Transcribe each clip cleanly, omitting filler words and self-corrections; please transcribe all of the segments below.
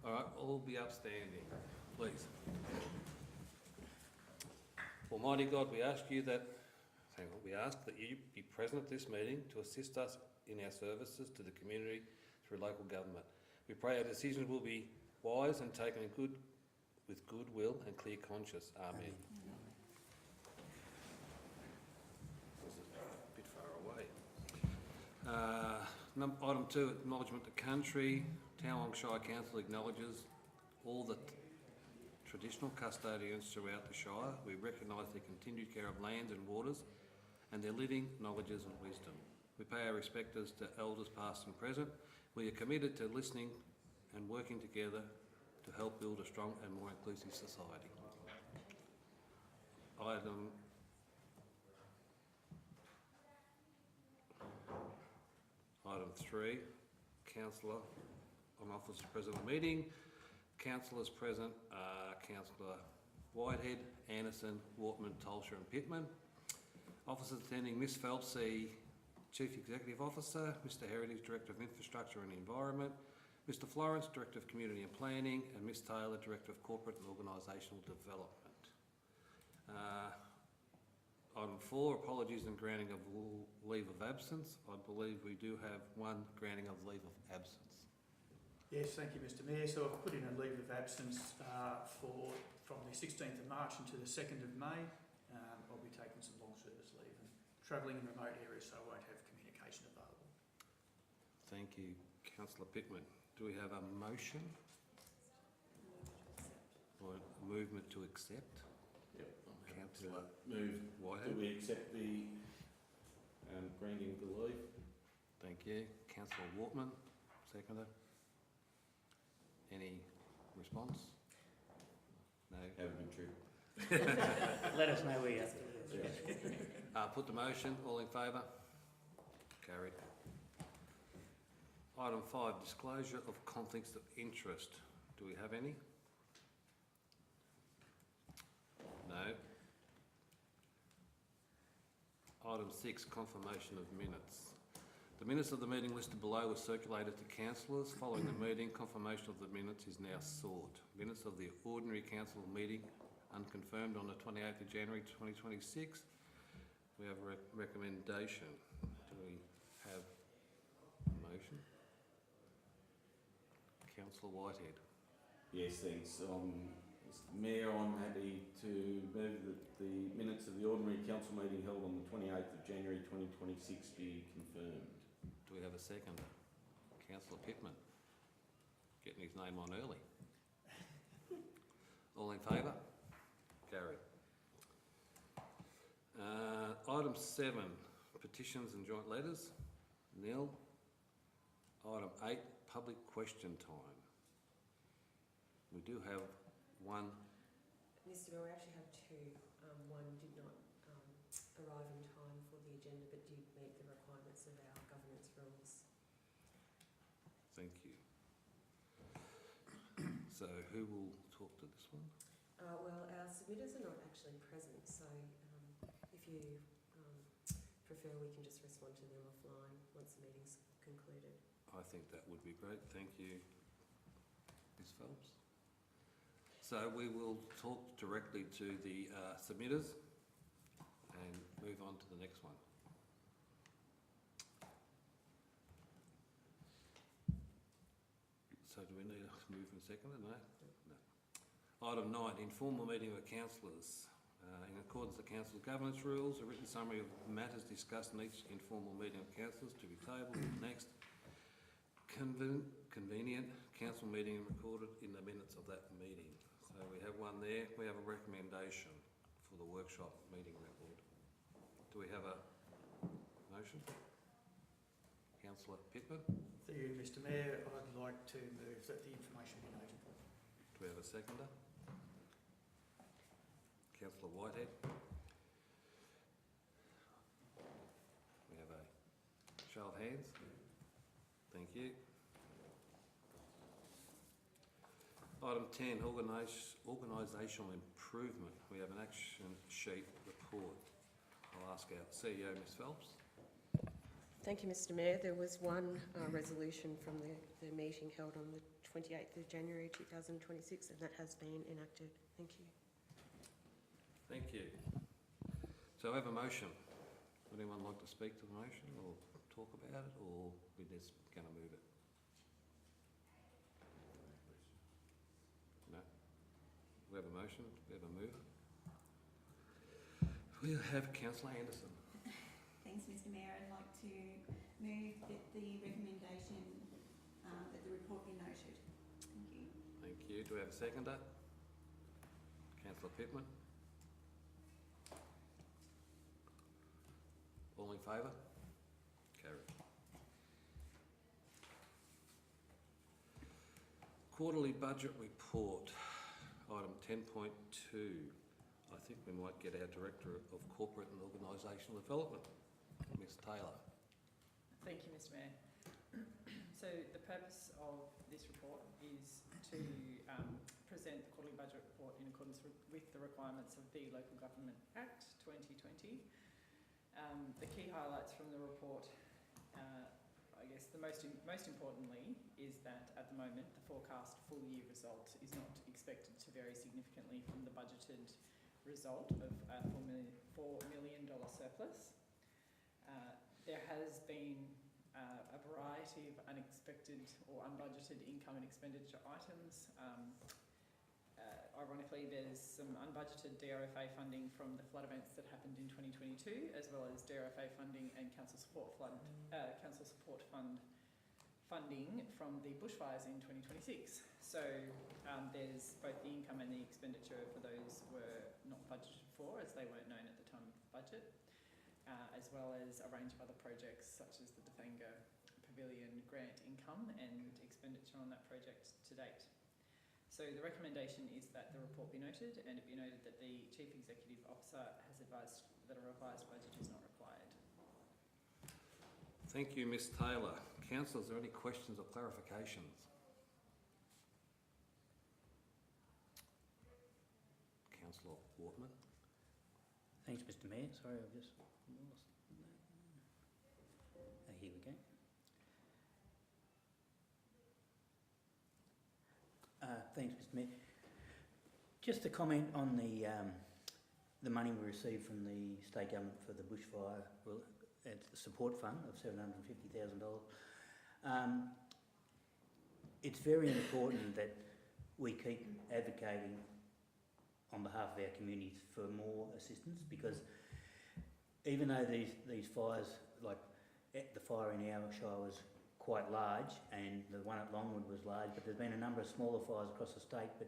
All right, all be upstanding, please. Almighty God, we ask that you be present at this meeting to assist us in our services to the community through local government. We pray our decisions will be wise and taken with goodwill and clear conscience. Amen. This is a bit far away. Item 2, acknowledgement to country. Towong Shire Council acknowledges all the traditional custodians throughout the Shire. We recognise their continued care of lands and waters and their living knowledges and wisdom. We pay our respects to elders past and present. We are committed to listening and working together to help build a strong and more inclusive society. Item 3, Councillor on office present at the meeting. Councillors present are Councillor Whitehead, Anderson, Wortman, Tolsher and Pittman. Officers attending: Ms Phelps, the Chief Executive Officer; Mr Heritage, Director of Infrastructure and Environment; Mr Florence, Director of Community and Planning; and Ms Taylor, Director of Corporate and Organisational Development. Item 4, apologies and granting of leave of absence. I believe we do have one granting of leave of absence. Yes, thank you, Mr Mayor. So I've put in a leave of absence from the 16th of March into the 2nd of May. I'll be taking some long service leave and travelling in remote areas, so I won't have communication available. Thank you, Councillor Pittman. Do we have a motion? Or a movement to accept? Yep. Councillor Move. Whitehead. Do we accept the granting the leave? Thank you. Councillor Wortman, seconder. Any response? No. Have a good trip. Let us know where you have to. Put the motion. All in favour? Carried. Item 5, disclosure of conflicts of interest. Do we have any? No. Item 6, confirmation of minutes. The minutes of the meeting listed below were circulated to councillors. Following the meeting, confirmation of the minutes is now sought. Minutes of the ordinary council meeting, unconfirmed, on the 28th of January 2026. We have a recommendation. Do we have a motion? Councillor Whitehead. Yes, thanks. Mr Mayor, I'm happy to move that the minutes of the ordinary council meeting held on the 28th of January 2026 be confirmed. Do we have a seconder? Councillor Pittman. Getting his name on early. All in favour? Carried. Item 7, petitions and joint letters. Nil. Item 8, public question time. We do have one. Mr Mayor, we actually have two. One did not arrive in time for the agenda but did meet the requirements of our governance rules. Thank you. So who will talk to this one? Well, our submitters are not actually present, so if you prefer, we can just respond to them offline once the meeting's concluded. I think that would be great. Thank you, Ms Phelps. So we will talk directly to the submitters and move on to the next one. So do we need a move and seconder? No? No. Item 9, informal meeting of councillors. In accordance with the council's governance rules, a written summary of matters discussed in each informal meeting of councillors to be tabled. Next, convenient council meeting recorded in the minutes of that meeting. So we have one there. We have a recommendation for the workshop meeting record. Do we have a motion? Councillor Pittman. Thank you, Mr Mayor. I'd like to move that the information be noted. Do we have a seconder? Councillor Whitehead. We have a show of hands. Thank you. Item 10, organisational improvement. We have an action sheet report. I'll ask our CEO, Ms Phelps. Thank you, Mr Mayor. There was one resolution from the meeting held on the 28th of January 2026 and that has been enacted. Thank you. Thank you. So I have a motion. Would anyone like to speak to the motion or talk about it, or we're just going to move it? No? We have a motion, we have a move. We'll have Councillor Anderson. Thanks, Mr Mayor. I'd like to move that the recommendation that the report be noted. Thank you. Thank you. Do we have a seconder? Councillor Pittman. All in favour? Carried. Quarterly budget report, item 10.2. I think we might get our Director of Corporate and Organisational Development, Ms Taylor. Thank you, Mr Mayor. So the purpose of this report is to present the quarterly budget report in accordance with the requirements of the Local Government Act 2020. The key highlights from the report, I guess the most importantly, is that at the moment the forecast full year result is not expected to vary significantly from the budgeted result of a $4 million surplus. There has been a variety of unexpected or unbudgeted income and expenditure items. Ironically, there's some unbudgeted DRFA funding from the flood events that happened in 2022, as well as DRFA funding and council support fund funding from the bushfires in 2026. So there's both the income and the expenditure for those were not budgeted for, as they weren't known at the time of the budget, as well as a range of other projects such as the Defanga Pavilion grant income and expenditure on that project to date. So the recommendation is that the report be noted, and it be noted that the Chief Executive Officer has advised that a revised budget is not required. Thank you, Ms Taylor. Councillor, is there any questions or clarifications? Councillor Wortman. Thanks, Mr Mayor. Sorry, I've just lost that. Here we go. Thanks, Mr Mayor. Just a comment on the money we received from the state government for the bushfire support fund of $750,000. It's very important that we keep advocating on behalf of our communities for more assistance, because even though these fires, like the fire in our shire was quite large and the one at Longwood was large, but there's been a number of smaller fires across the state, but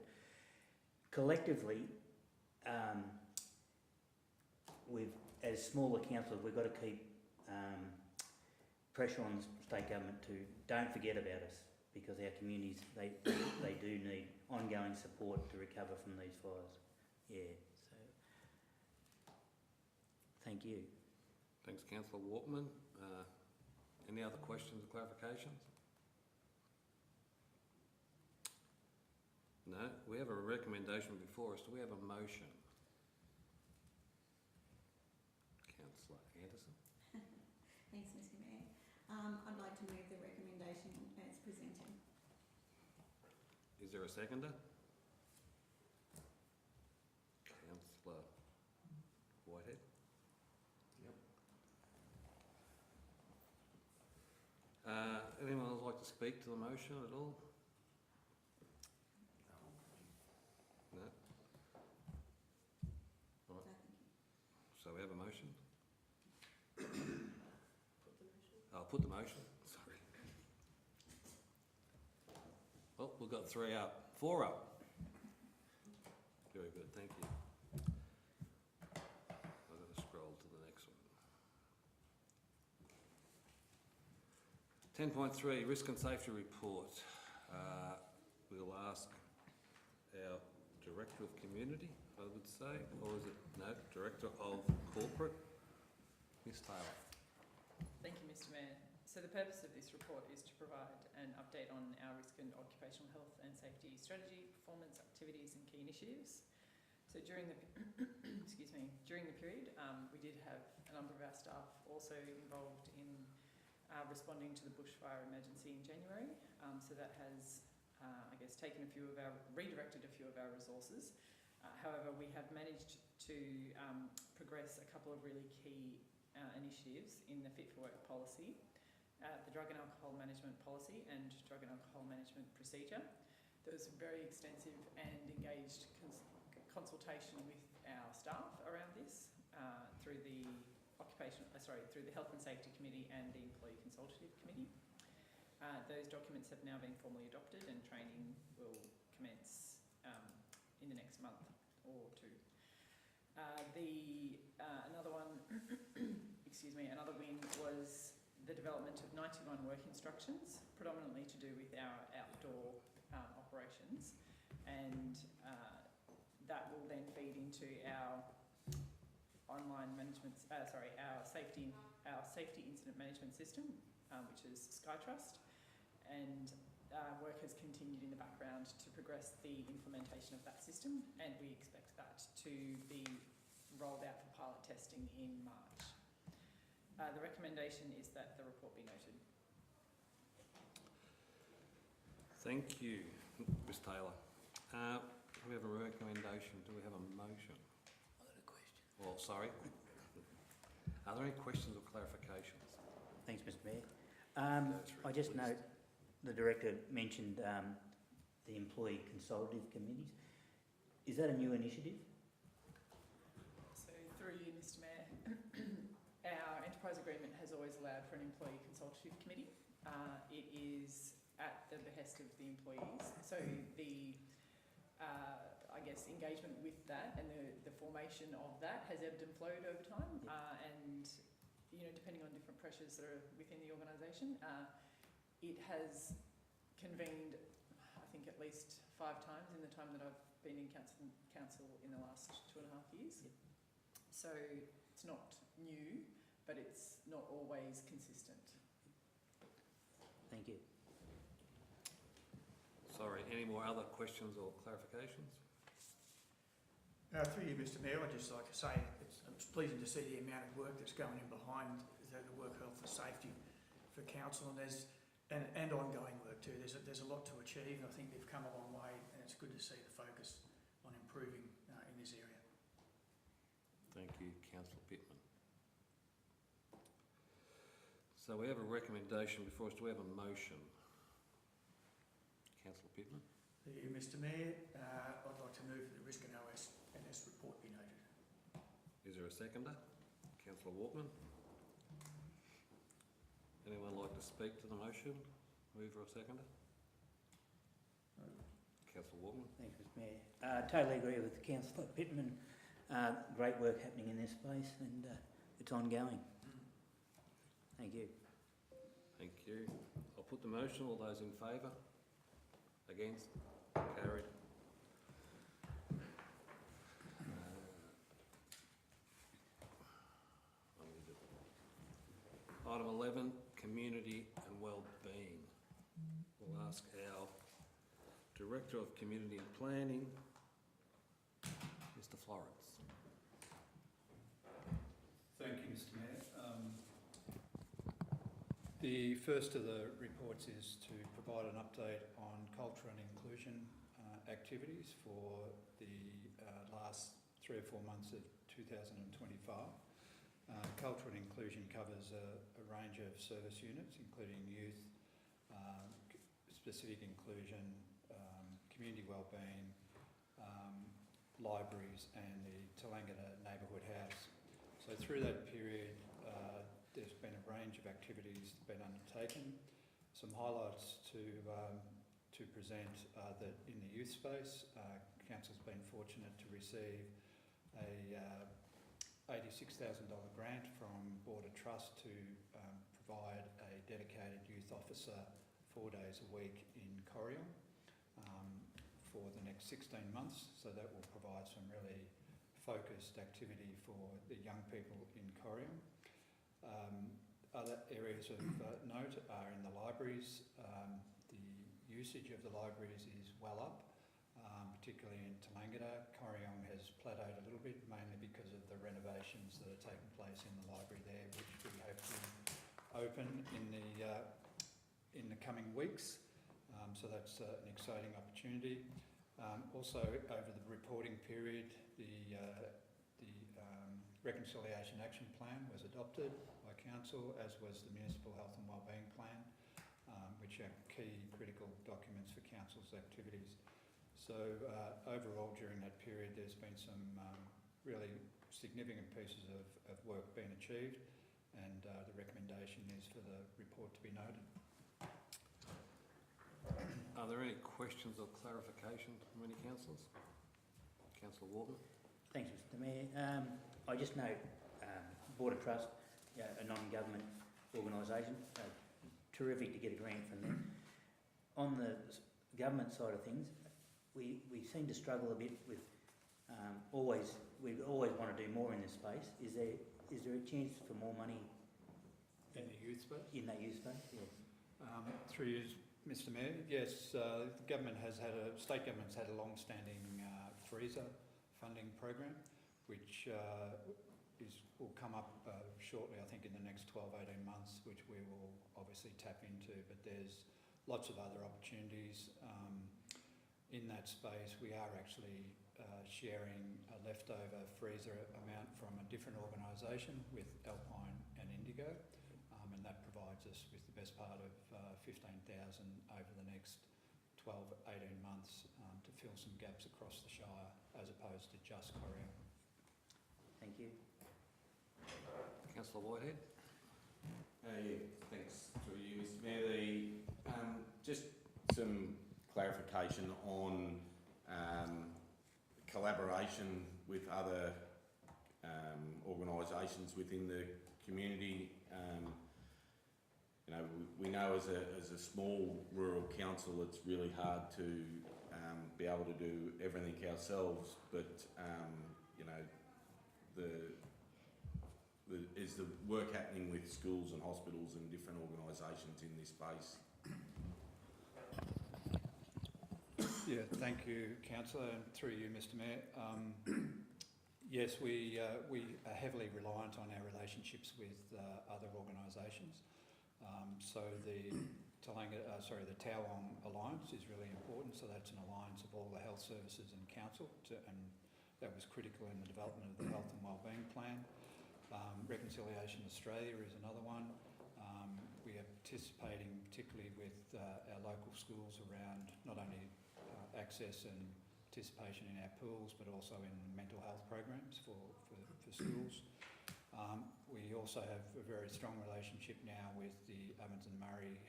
collectively, as smaller councils, we've got to keep pressure on the state government to don't forget about us, because our communities, they do need ongoing support to recover from these fires. Yeah, so thank you. Thanks, Councillor Wortman. Any other questions or clarifications? No? We have a recommendation before us. Do we have a motion? Councillor Anderson. Thanks, Mr Mayor. I'd like to move the recommendation as presented. Is there a seconder? Councillor Whitehead. Anyone else like to speak to the motion at all? No? All right. So we have a motion? I'll put the motion. Sorry. Well, we've got 3 up. 4 up. Very good, thank you. I've got to scroll to the next one. 10.3, Risk and Safety Report. We'll ask our Director of Community, I would say, or is it, no, Director of Corporate, Ms Taylor. Thank you, Mr Mayor. So the purpose of this report is to provide an update on our risk and occupational health and safety strategy, performance, activities and key initiatives. So during the during the period, we did have a number of our staff also involved in responding to the bushfire emergency in January. So that has, I guess, redirected a few of our resources. However, we have managed to progress a couple of really key initiatives in the Fit for Work policy, the Drug and Alcohol Management Policy and Drug and Alcohol Management Procedure. There was very extensive and engaged consultation with our staff around this through the Health and Safety Committee and the Employee Consultative Committee. Those documents have now been formally adopted and training will commence in the next month or two. Another one, another win was the development of 91 work instructions, predominantly to do with our outdoor operations, and that will then feed into our online management, our safety incident management system, which is SkyTrust, and work has continued in the background to progress the implementation of that system, and we expect that to be rolled out for pilot testing in March. The recommendation is that the report be noted. Thank you, Ms Taylor. We have a recommendation. Do we have a motion? I've got a question. Well, sorry. Are there any questions or clarifications? Thanks, Mr Mayor. Go through I it, just please. note the Director mentioned the Employee Consultative Committees. Is that a new initiative? So through you, Mr Mayor, our enterprise agreement has always allowed for an employee consultative committee. It is at the behest of the employees. So the, I guess, engagement with that and the formation of that has ebbed and flowed over time. And, you know, depending on different pressures that are within the organisation, it has convened, I think, at least 5 times in the time that I've been in council in the last 2.5 years. Yep. So it's not new, but it's not always consistent. Thank you. Sorry, any more other questions or clarifications? Through you, Mr Mayor, I'd just like to say it's pleasing to see the amount of work that's going in behind the work health and safety for council, and ongoing work too. There's a lot to achieve, and I think they've come a long way, and it's good to see the focus on improving in this area. Thank you, Councillor Pittman. So we have a recommendation before us. Do we have a motion? Councillor Pittman. Thank you, Mr Mayor. I'd like to move that the Risk and OS report be noted. Is there a seconder? Councillor Walkman. Anyone like to speak to the motion? Mover or seconder? Councillor Walkman. Thanks, Mr Mayor. Totally agree with Councillor Pittman. Great work happening in this space, and it's ongoing. Thank you. Thank you. I'll put the motion. All those in favour? Against? Carried. Item 11, community and wellbeing. We'll ask our Director of Community and Planning, Mr Florence. Thank you, Mr Mayor. The first of the reports is to provide an update on culture and inclusion activities for the last 3 or 4 months of 2025. Culture and inclusion covers a range of service units, including youth, specific inclusion, community wellbeing, libraries and the Tallangatta Neighbourhood House. So through that period, there's been a range of activities been undertaken. Some highlights to present that in the youth space, Council's been fortunate to receive a $86,000 grant from Border Trust to provide a dedicated youth officer 4 days a week in Corryong for the next 16 months. So that will provide some really focused activity for the young people in Corryong. Other areas of note are in the libraries. The usage of the libraries is well up, particularly in Tallangatta. Corryong has plateaued a little bit, mainly because of the renovations that are taking place in the library there, which we hope to open in the coming weeks. So that's an exciting opportunity. Also, over the reporting period, the Reconciliation Action Plan was adopted by Council, as was the Municipal Health and Wellbeing Plan, which are key critical documents for Council's activities. So overall, during that period, there's been some really significant pieces of work being achieved, and the recommendation is for the report to be noted. Are there any questions or clarification from any councillors? Councillor Wharton? Thanks, Mr Mayor. I just note Board of Trust, a non-government organisation, terrific to get a grant from them. On the government side of things, we seem to struggle a bit with we always want to do more in this space. Is there a chance for more money In the youth space? in that youth space? Yes. Through you, Mr Mayor, yes, the state government's had a long-standing freezer funding program, which will come up shortly, I think in the next 12-18 months, which we will obviously tap into, but there's lots of other opportunities. In that space, we are actually sharing a leftover freezer amount from a different organisation with Alpine and Indigo, and that provides us with the best part of 15,000 over the next 12-18 months to fill some gaps across the Shire, as opposed to just Corio. Thank you. Councillor Whitehead? Yeah, thanks through you, Mr Mayor. Just some clarification on collaboration with other organisations within the community. We know as a small rural council, it's really hard to be able to do everything ourselves, but is the work happening with schools and hospitals and different organisations in this space? Yeah, thank you, Councillor, and through you, Mr Mayor. Yes, we are heavily reliant on our relationships with other organisations. So the Tauong Alliance is really important. So that's an alliance of all the health services and council, and that was critical in the development of the Health and Wellbeing Plan. Reconciliation Australia is another one. We are participating particularly with our local schools around not only access and participation in our pools, but also in mental health programs for schools. We also have a very strong relationship now with the Ovens and Murray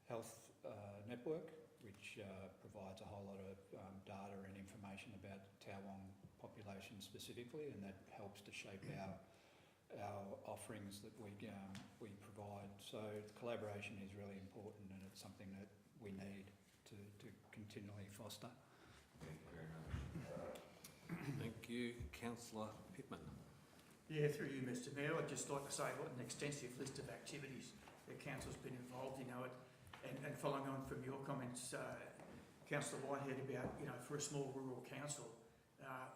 Health Network, which provides a whole lot of data and information about Tauong population specifically, and that helps to shape our offerings that we provide. So collaboration is really important, and it's something that we need to continually foster. Thank you very much. Thank you. Councillor Pittman? Yeah, through you, Mr Mayor, I'd just like to say what an extensive list of activities the council's been involved in, and following on from your comments, Councillor Whitehead, about, for a small rural council,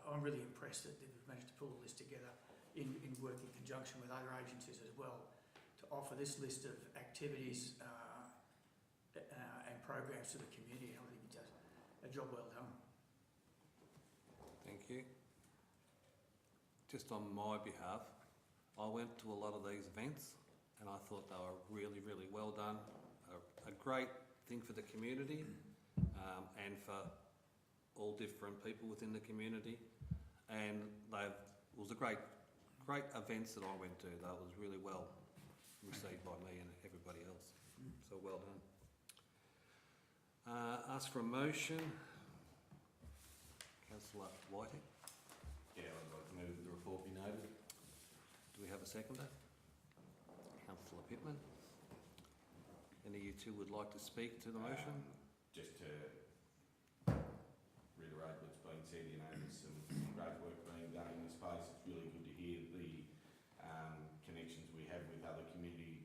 I'm really impressed that they've managed to pull a list together in work in conjunction with other agencies as well to offer this list of activities and programs to the community. I think it's a job well done. Thank you. Just on my behalf, I went to a lot of these events and I thought they were really, really well done. A great thing for the community and for all different people within the community. And it was a great events that I went to. That was really well received by me and everybody else. So well done. Ask for a motion. Councillor Whitehead? Yeah, I'd like to move that the report be noted. Do we have a seconder? Councillor Pittman? Any of you two would like to speak to the motion? Just to reiterate what's been said, there's some great work being done in this space. It's really good to hear the connections we have with other community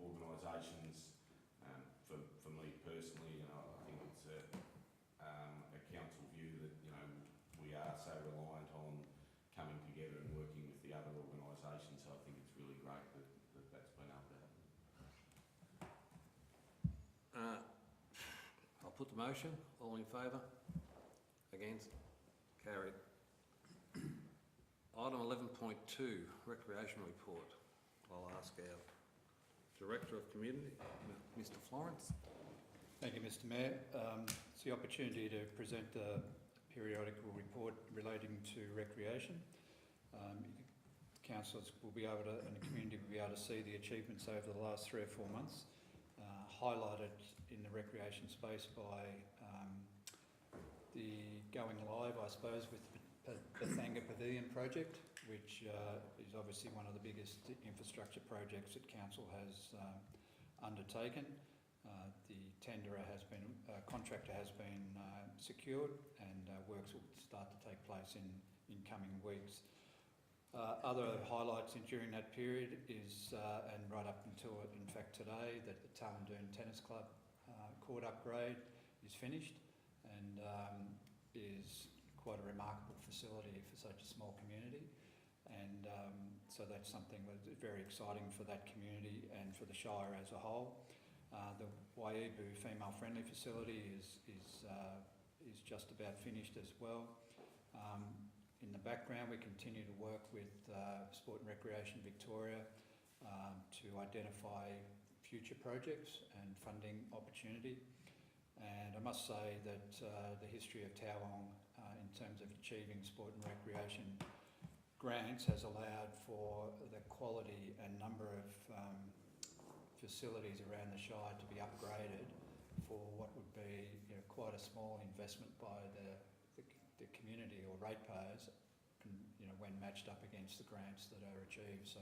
organisations. For me personally, I think it's a council view that we are so reliant on coming together and working with the other organisations. So I think it's really great that I'll put the motion. All in favour? Against? Carried. Item 11.2, recreation report. I'll ask our Director of Community, Mr. Florence. Thank you, Mr. Mayor. It's the opportunity to present a periodical report relating to recreation. Councillors will be able to, and the community will be able to see the achievements over the last 3 or 4 months, highlighted in the recreation space by the going live, I suppose, with the Bethanga Pavilion project, which is obviously one of the biggest infrastructure projects that council has undertaken. The tenderer has been, contractor has been secured, and works will start to take place in coming weeks. Other highlights during that period is, and right up until in fact today, that the Tarmandoon Tennis Club court upgrade is finished, and is quite a remarkable facility for such a small community. And so that's something that's very exciting for that community and for the Shire as a whole. The Waiibu female friendly facility is just about finished as well. In the background, we continue to work with Sport and Recreation Victoria to identify future projects and funding opportunity. And I must say that the history of Towong in terms of achieving sport and recreation grants has allowed for the quality and number of facilities around the Shire to be upgraded for what would be, you know, quite a small investment by the community or ratepayers, you know, when matched up against the grants that are achieved. So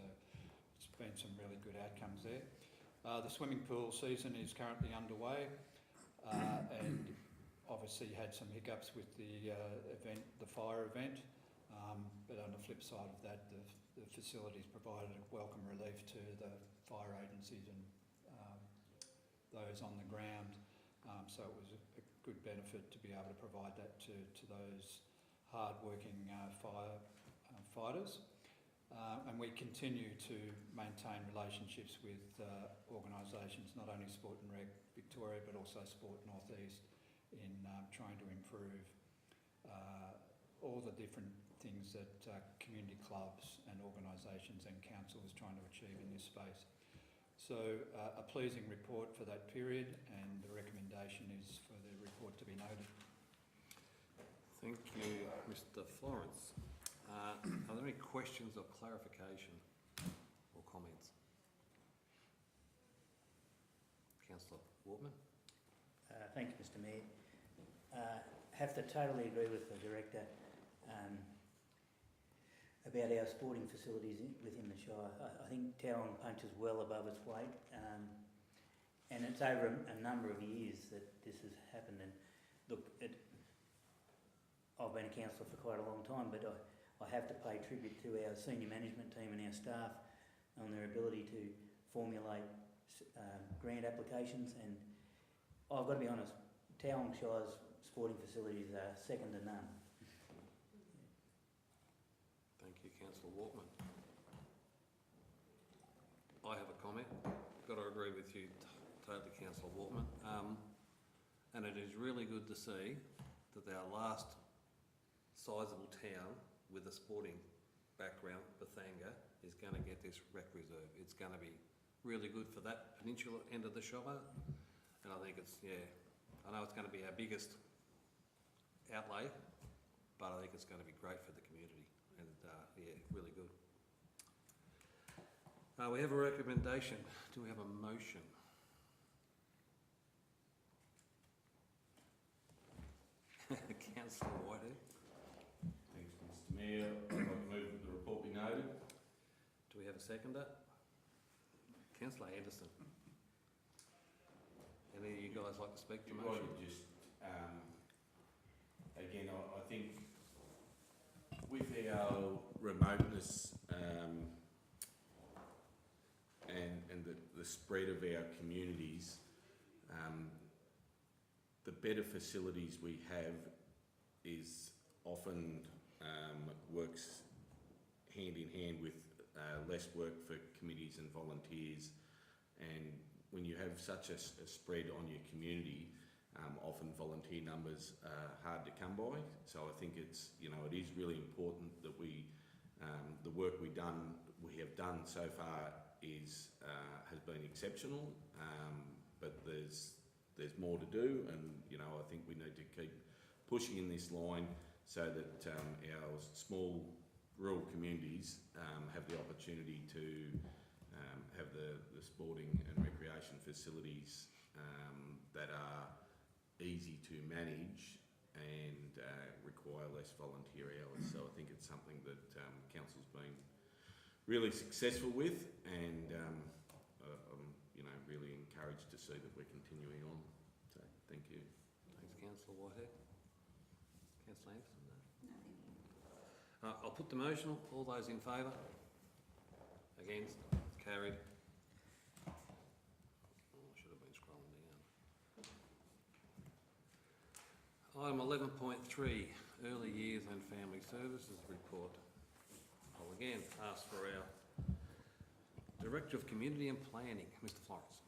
it's been some really good outcomes there. The swimming pool season is currently underway, and obviously had some hiccups with the event, the fire event, but on the flip side of that, the facilities provided a welcome relief to the fire agencies and those on the ground. So it was a good benefit to be able to provide that to those hard-working fighters. And we continue to maintain relationships with organisations, not only Sport and Rec Victoria, but also Sport North East, in trying to improve all the different things that community clubs and organisations and council is trying to achieve in this space. So a pleasing report for that period, and the recommendation is for the report to be noted. Thank you, Mr. Florence. Are there any questions or clarification or comments? Councillor Wortman. Thanks, Mr. Mayor. Have to totally agree with the Director about our sporting facilities within the Shire. I think Towong punches well above its weight, and it's over a number of years that this has happened. And look, I've been a councillor for quite a long time, but I have to pay tribute to our senior management team and our staff on their ability to formulate grant applications. And I've got to be honest, Towong Shire's sporting facilities are second to none. Thank you, Councillor Wortman. I have a comment. Got to agree with you totally, Councillor Wortman. And it is really good to see that our last sizable town with a sporting background, Bethanga, is going to get this rec reserve. It's going to be really good for that peninsula end of the Shire, and I think it's, yeah, I know it's going to be our biggest outlay, but I think it's going to be great for the community, and yeah, really good. We have a recommendation. Do we have a motion? Councillor Whitehead. Thanks, Mr. Mayor. I'd like to move that the report be noted. Do we have a seconder? Councillor Anderson. Any of you guys like to speak to the motion? Just, again, I think with our remoteness and the spread of our communities, the better facilities we have is often works hand in hand with less work for committees and volunteers. And when you have such a spread on your community, often volunteer numbers are hard to come by. So I think it's, you know, it is really important that we, the work we have done so far is has been exceptional, but there's more to do, and you know, I think we need to keep pushing in this line so that our small rural communities have the opportunity to have the sporting and recreation facilities that are easy to manage and require less volunteer hours. So I think it's something that council's been really successful with, and I'm, you know, really encouraged to see that we're continuing on. So thank you. Thanks, Councillor Whitehead. Councillor Anderson? No. No, thank you. I'll put the motion. All those in favour? Against? It's carried. Oh, I should have been scrolling down. Item 11.3, Early Years and Family Services Report. I'll again ask for our Director of Community and Planning, Mr. Florence.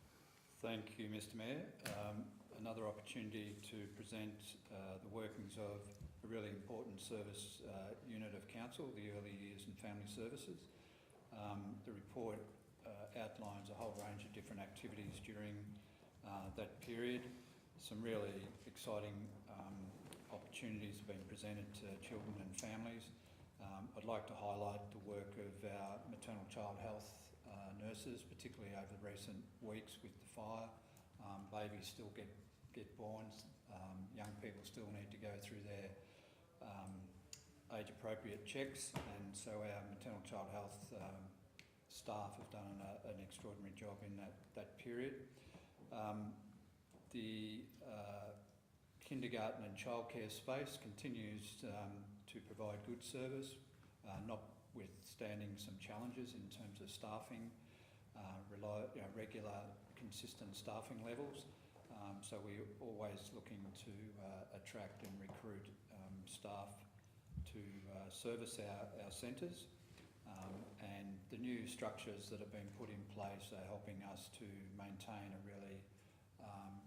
Thank you, Mr Mayor. Another opportunity to present the workings of a really important service unit of council, the Early Years and Family Services. The report outlines a whole range of different activities during that period. Some really exciting opportunities have been presented to children and families. I'd like to highlight the work of our maternal child health nurses, particularly over the recent weeks with the fire. Babies still get born, young people still need to go through their age-appropriate checks, and so our maternal child health staff have done an extraordinary job in that period. The kindergarten and childcare space continues to provide good service, notwithstanding some challenges in terms of staffing, regular, consistent staffing levels. So we're always looking to attract and recruit staff to service our centres, and the new structures that have been put in place are helping us to maintain a really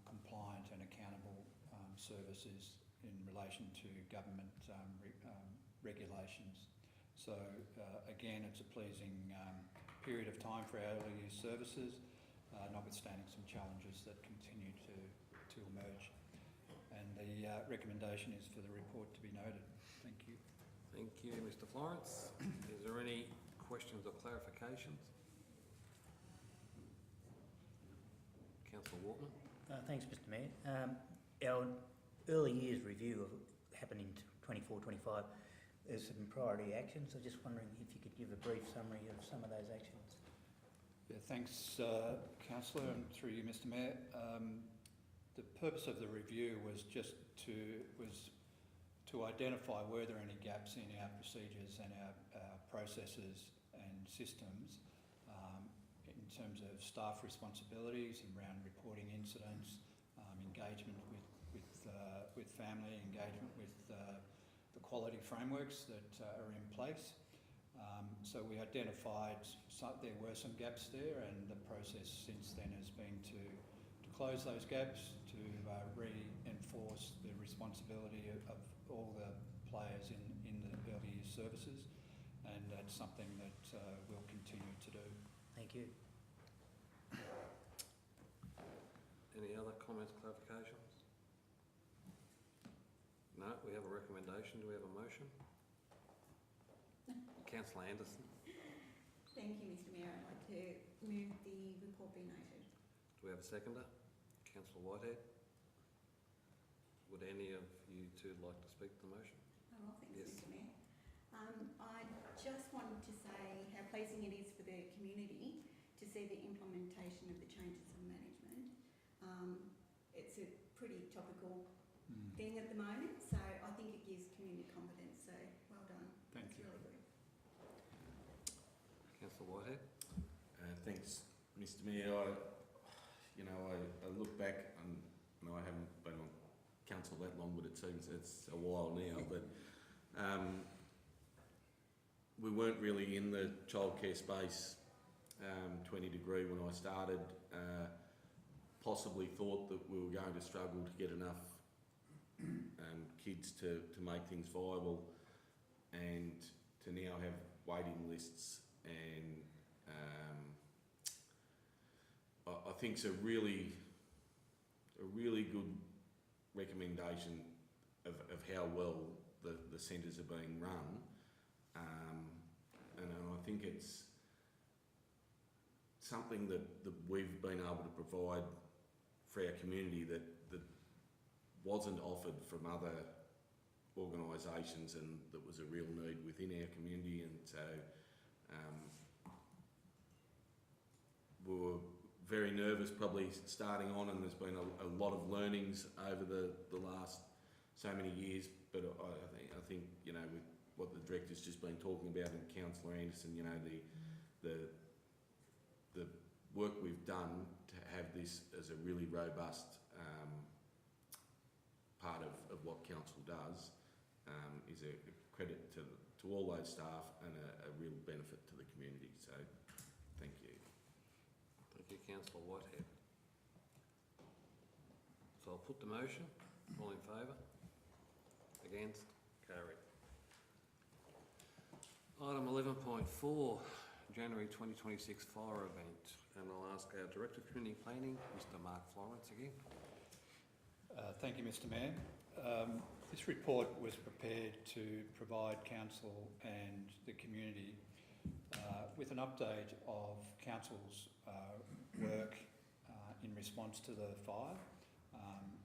compliant and accountable services in relation to government regulations. So again, it's a pleasing period of time for our early years services, notwithstanding some challenges that continue to emerge. And the recommendation is for the report to be noted. Thank you. Thank you, Mr. Florence. Is there any questions or clarifications? Councillor Waltman. Thanks, Mr Mayor. Our early years review happened in 24-25. There's some priority actions. I'm just wondering if you could give a brief summary of some of those actions. Yeah, thanks, Councillor, and through you, Mr Mayor. The purpose of the review was just to identify were there any gaps in our procedures and our processes and systems in terms of staff responsibilities around reporting incidents, engagement with family, engagement with the quality frameworks that are in place. So we identified there were some gaps there, and the process since then has been to close those gaps, to reinforce the responsibility of all the players in the early years services, and that's something that we'll continue to do. Thank you. Any other comments, clarifications? No, we have a recommendation. Do we have a motion? Councillor Anderson. Thank you, Mr Mayor. I'd like to move the report be noted. Do we have a seconder? Councillor Whitehead. Would any of you two like to speak to the motion? Oh, well, thanks, Yes. Mr Mayor. I just wanted to say how pleasing it is for the community to see the implementation of the changes of management. It's a pretty topical thing at the moment, so I think it gives community confidence, so well done. Thank It's you. really good. Councillor Whitehead. Thanks, Mr Mayor. I look back, and I haven't been on council that long, but it seems it's a while now, but we weren't really in the childcare space 20 degree when I started. possibly thought that we were going to struggle to get enough kids to make things viable, and to now have waiting lists, and I think it's a really good recommendation of how well the centres are being run, and I think it's something that we've been able to provide for our community that wasn't offered from other organisations, and that was a real need within our community. And so we were very nervous probably starting on, and there's been a lot of learnings over the last so many years, but I think you know, with what the director's just been talking about, and Councillor Anderson, you know, the work we've done to have this as a really robust part of what council does is a credit to all those staff, and a real benefit to the community. So thank you. Thank you, Councillor Whitehead. So I'll put the motion. All in favour? Against? Carried. Item 11.4, January 2026 fire event, and I'll ask our Director of Community Planning, Mr. Mark Florence, again. Thank you, Mr. Mayor. This report was prepared to provide council and the community with an update of council's work in response to the fire,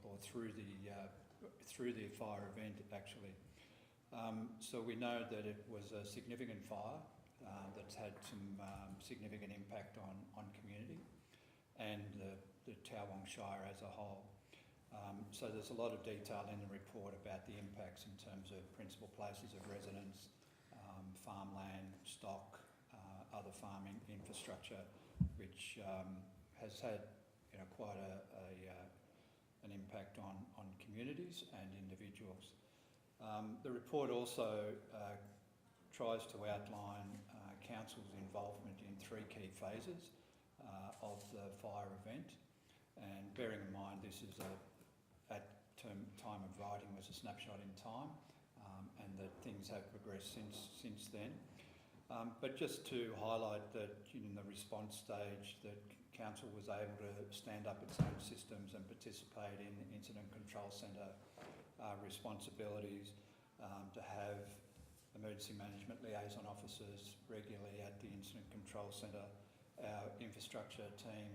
or through the fire event actually. So we know that it was a significant fire that's had some significant impact on community and the Towong Shire as a whole. So there's a lot of detail in the report about the impacts in terms of principal places of residence, farmland, stock, other farming infrastructure, which has had, you know, quite an impact on communities and individuals. The report also tries to outline council's involvement in 3 key phases of the fire event, and bearing in mind this is at time of writing was a snapshot in time, and that things have progressed since then. But just to highlight that in the response stage, that council was able to stand up its own systems and participate in incident control centre responsibilities, to have emergency management liaison officers regularly at the incident control centre, our infrastructure team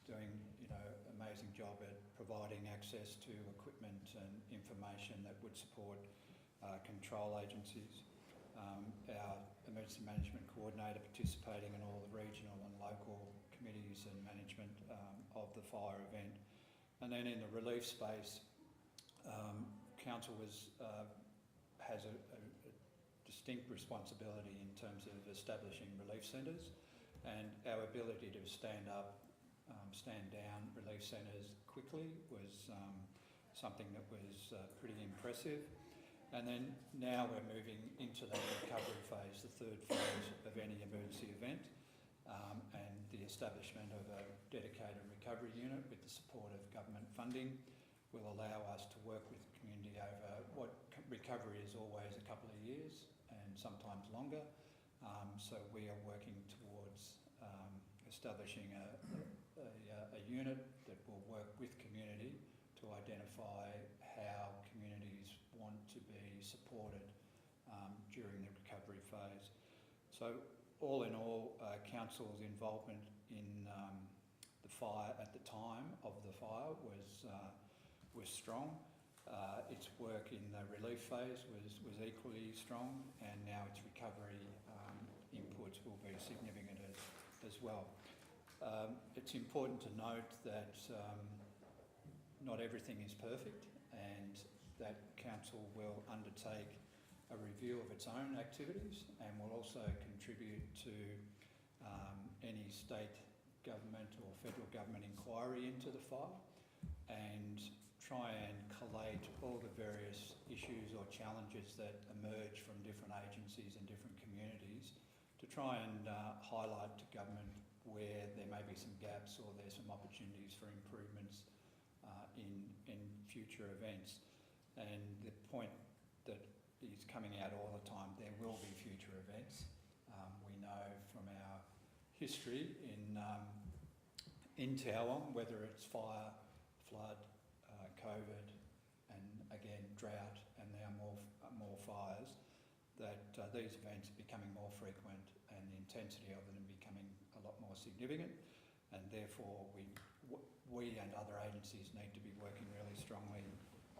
doing, you know, amazing job at providing access to equipment and information that would support control agencies. Our emergency management coordinator participating in all the regional and local committees and management of the fire event. And then in the relief space, council has a distinct responsibility in terms of establishing relief centres, and our ability to stand down relief centres quickly was something that was pretty impressive. And then now we're moving into the recovery phase, the 3rd phase of any emergency event, and the establishment of a dedicated recovery unit with the support of government funding will allow us to work with the community over what recovery is always a couple of years and sometimes longer. So we are working towards establishing a unit that will work with community to identify how communities want to be supported during the recovery phase. So all in all, council's involvement in the fire at the time of the fire was strong. Its work in the relief phase was equally strong, and now its recovery inputs will be significant as well. It's important to note that not everything is perfect, and that council will undertake a review of its own activities, and will also contribute to any state government or federal government inquiry into the fire, and try and collate all the various issues or challenges that emerge from different agencies and different communities, to try and highlight to government where there may be some gaps or there's some opportunities for improvements in future events. And the point that is coming out all the time, there will be future events. We know from our history in Towong, whether it's fire, flood, COVID, and again drought, and now more fires, that these events are becoming more frequent and the intensity of them becoming a lot more significant, and therefore we and other agencies need to be working really strongly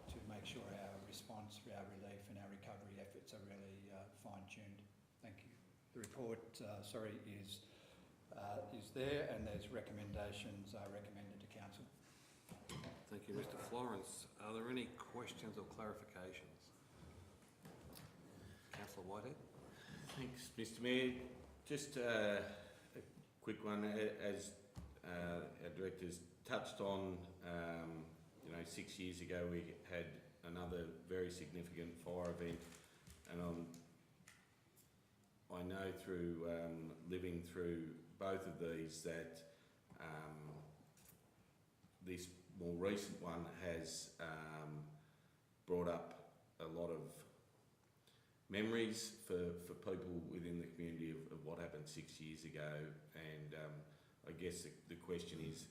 to make sure our response, our relief and our recovery efforts are really fine-tuned. Thank you. The report, is there, and there's recommendations recommended to Council. Thank you, Mr. Florence. Are there any questions or clarifications? Councillor Whitehead. Thanks, Mr. Mayor. Just a quick one. As our directors touched on, 6 years ago we had another very significant fire event, and I know through living through both of these that this more recent one has brought up a lot of memories for people within the community of what happened 6 years ago, and I guess the question is,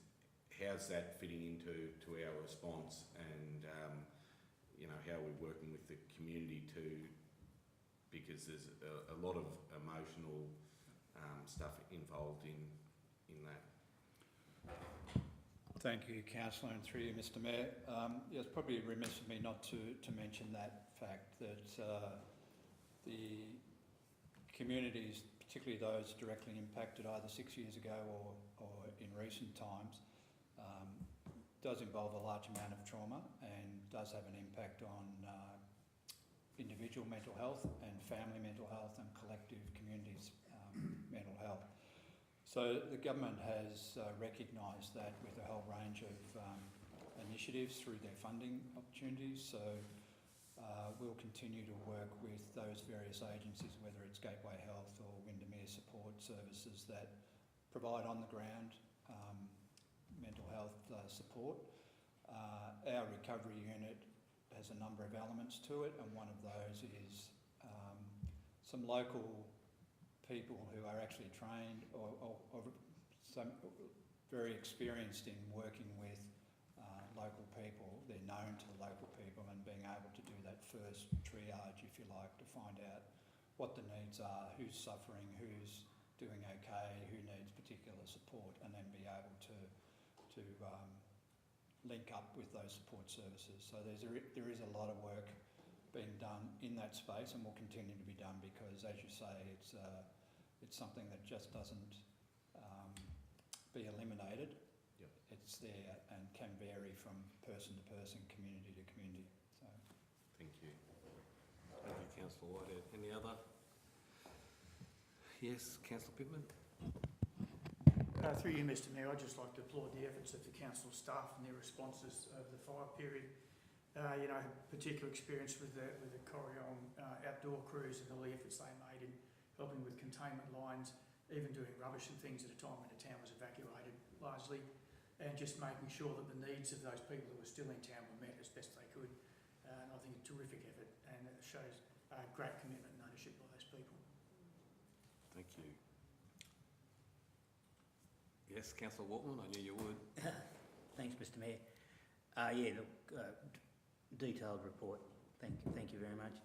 how's that fitting into our response, and how we're working with the community because there's a lot of emotional stuff involved in that. Thank you, Councillor, and through you, Mr. Mayor. It's probably remiss of me not to mention that fact that the communities, particularly those directly impacted either 6 years ago or in recent times, does involve a large amount of trauma and does have an impact on individual mental health and family mental health and collective communities' mental health. So the government has recognised that with a whole range of initiatives through their funding opportunities. So we'll continue to work with those various agencies, whether it's Gateway Health or Windermere Support Services, that provide on the ground mental health support. Our recovery unit has a number of elements to it, and one of those is some local people who are actually trained or some very experienced in working with local people. They're known to the local people, and being able to do that first triage, if you like, to find out what the needs are, who's suffering, who's doing okay, who needs particular support, and then be able to link up with those support services. So there is a lot of work being done in that space, and will continue to be done, because, as you say, it's something that just doesn't be eliminated. Yep. It's there and can vary from person to person, community to community. So, thank you. Thank you, Councillor Whitehead. Any other? Yes, Councillor Pittman. Through you, Mr. Mayor, I'd just like to applaud the efforts of the council staff and their responses over the fire period. I had particular experience with the Corryong outdoor crews and all the efforts they made in helping with containment lines, even doing rubbish and things at a time when the town was evacuated largely, and just making sure that the needs of those people who were still in town were met as best they could. And I think a terrific effort, and it shows great commitment and ownership by those people. Thank you. Yes, Councillor Waltman, I knew you would. Thanks, Mr. Mayor. Detailed report. Thank you very much.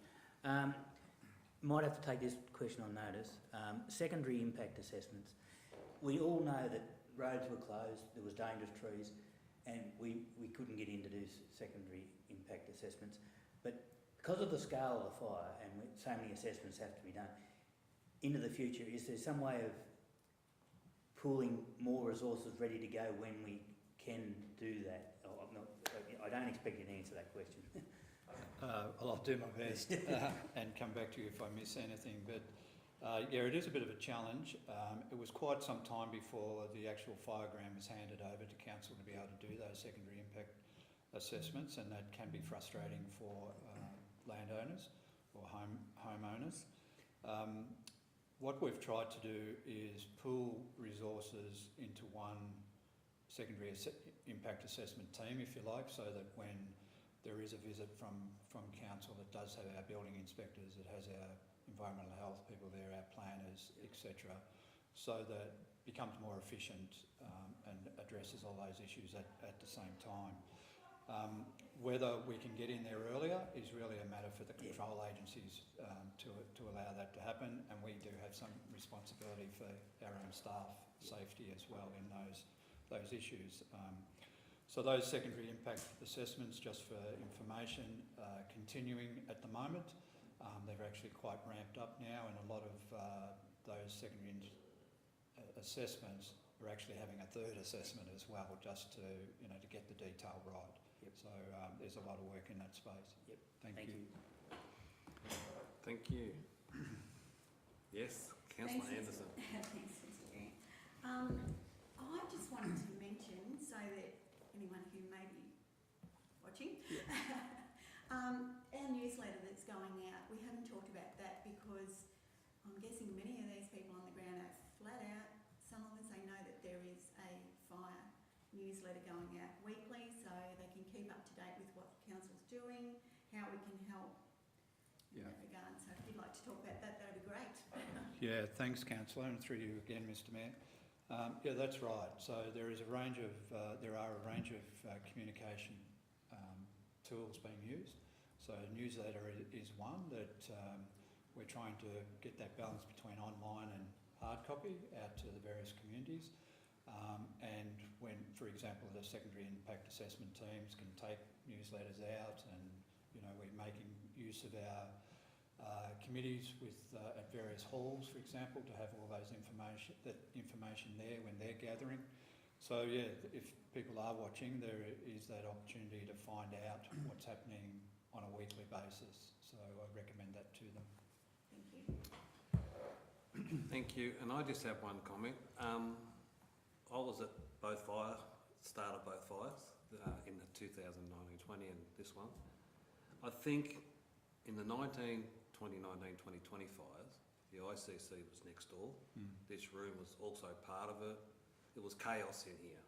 Might have to take this question on notice. Secondary impact assessments. We all know that roads were closed, there was dangerous trees, and we couldn't get in to do secondary impact assessments. But because of the scale of the fire and so many assessments have to be done, into the future, is there some way of pooling more resources ready to go when we can do that? I don't expect you to answer that question. I'll do my best and come back to you if I miss anything. But it is a bit of a challenge. It was quite some time before the actual fireground was handed over to council to be able to do those secondary impact assessments, and that can be frustrating for landowners or homeowners. what we've tried to do is pool resources into one secondary impact assessment team, if you like, so that when there is a visit from council, it does have our building inspectors, it has our environmental health people there, our planners, etc., so that it becomes more efficient and addresses all those issues at the same time. Whether we can get in there earlier is really a matter for the control agencies to allow that to happen, and we do have some responsibility for our own staff safety as well in those issues. So those secondary impact assessments, just for information, continuing at the moment. They're actually quite ramped up now, and a lot of those secondary assessments are actually having a third assessment as well, just to get the detail right. Yep. So there's a lot of work in that space. Yep. Thank you. Thank you. Yes, Councillor Anderson. Thanks, Mr Chair. I just wanted to mention, so that anyone who may be watching, our newsletter that's going out, we haven't talked about that because I'm guessing many of these people on the ground are flat out. Some of us, they know that there is a fire newsletter going out weekly, so they can keep up to date with what the council's doing, how we can help in that regard. So if you'd like to talk about that, that'd be great. Yeah, thanks, Councillor, and through you again, Mr Mayor. Yeah, that's right. So there are a range of communication tools being used. So newsletter is one that we're trying to get that balance between online and hard copy out to the various communities. And when, for example, the secondary impact assessment teams can take newsletters out, and we're making use of our committees with at various halls, for example, to have all those information there when they're gathering. So yeah, if people are watching, there is that opportunity to find out what's happening on a weekly basis. So I recommend that to them. Thank you. Thank you. And I just have one comment. I was at both start of both fires in the 2019-20 and this one. I think in the 2019-20 fires, the ICC was next door. This room was also part of it. It was chaos in here.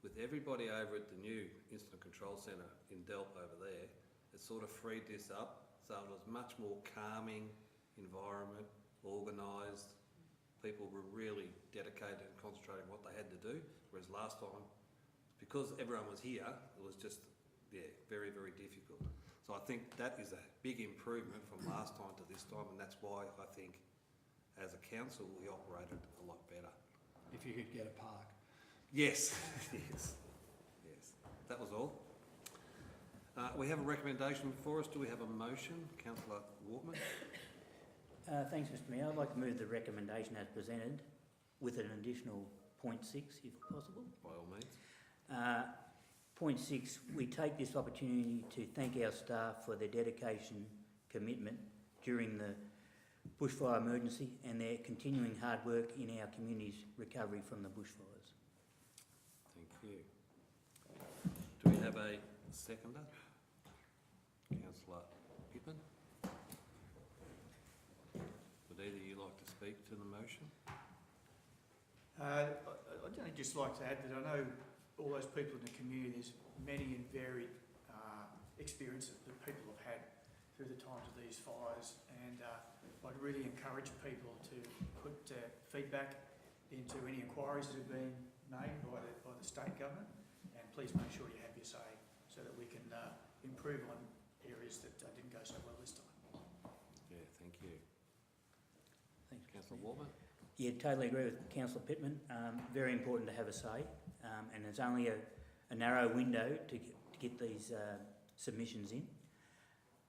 With everybody over at the new Incident Control Centre in Delp over there, it sort of freed this up, so it was much more calming environment, organised. People were really dedicated and concentrating on what they had to do, whereas last time, because everyone was here, it was just, very, very difficult. So I think that is a big improvement from last time to this time, and that's why I think as a council we operated a lot better. If you could get a park. Yes, yes. That was all. We have a recommendation before us. Do we have a motion? Councillor Wortman. Thanks, Mr Mayor. I'd like to move the recommendation as presented with an additional point 6, if possible. By all means. Point 6, we take this opportunity to thank our staff for their dedication, commitment during the bushfire emergency and their continuing hard work in our community's recovery from the bushfires. Thank you. Do we have a seconder? Councillor Pittman. Would either of you like to speak to the motion? I'd only just like to add that I know all those people in the community, there's many and varied experiences that people have had through the times of these fires, and I'd really encourage people to put feedback into any inquiries that have been made by the state government, and please make sure you have your say so that we can improve on areas that didn't go so well this time. Yeah, thank you. Thanks, Councillor Wortman. Yeah, totally agree with Councillor Pittman. Very important to have a say, and there's only a narrow window to get these submissions in.